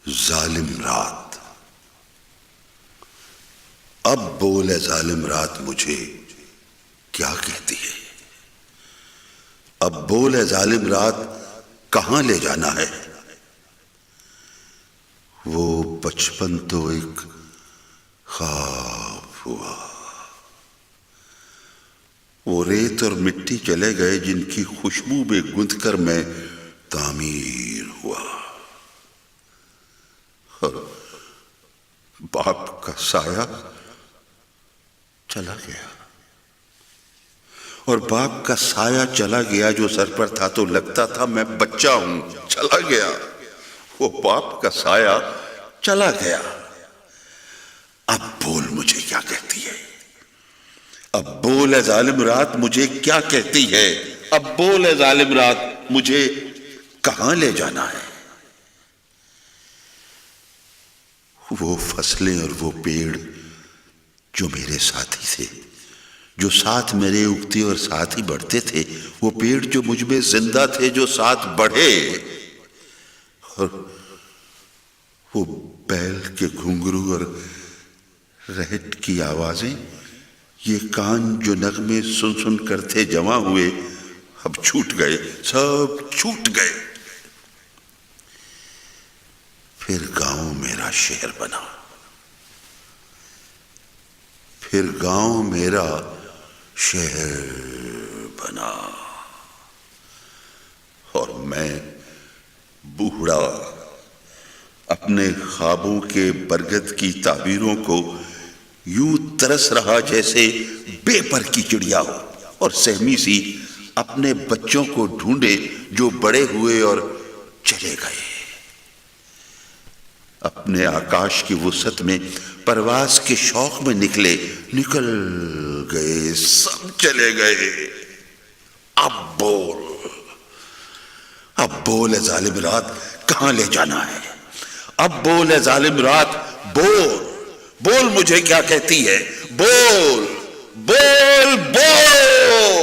ظالم رات، اب بول اے ظالم رات مجھے کیا کہتی ہے؟ اب بول اے ظالم رات کہاں لے جانا ہے؟ وہ بچپن تو ایک خواب ہوا، وہ ریت اور مٹی چلے گئے جن کی خوشبو میں گندھ کر میں تعمیر ہوا، اور باپ کا سایہ چلا گیا، اور باپ کا سایہ چلا گیا جو سر پر تھا تو لگتا تھا میں بچہ ہوں، چلا گیا وہ باپ کا سایہ چلا گیا۔ اب بول مجھے کیا کہتی ہے؟ اب بول اے ظالم رات مجھے کیا کہتی ہے؟ اب بول اے ظالم رات مجھے کہاں لے جانا ہے؟ وہ فصلیں اور وہ پیڑ جو میرے ساتھی تھے، جو ساتھ میرے اگتے اور ساتھ ہی بڑھتے تھے، وہ پیڑ جو مجھ میں زندہ تھے جو ساتھ بڑھے، اور وہ بیل کے گھنگرو اور رہٹ کی آوازیں، یہ کان جو نغمے سن سن کر تھے جمع ہوئے، اب چھوٹ گئے، سب چھوٹ گئے۔ پھر گاؤں میرا شہر بنا، پھر گاؤں میرا شہر بنا، اور میں بوڑھا اپنے خوابوں کے برگد کی تعبیروں کو یوں ترس رہا جیسے بے پر کی چڑیا ہو، اور سہمی سی اپنے بچوں کو ڈھونڈے جو بڑے ہوئے اور چلے گئے، اپنے آکاش کی وسعت میں پرواز کے شوق میں نکل گئے، سب چلے گئے۔ اب بول اے ظالم رات کہاں لے جانا ہے؟ اب بول اے ظالم رات، بول مجھے کیا کہتی ہے؟ بول بول بول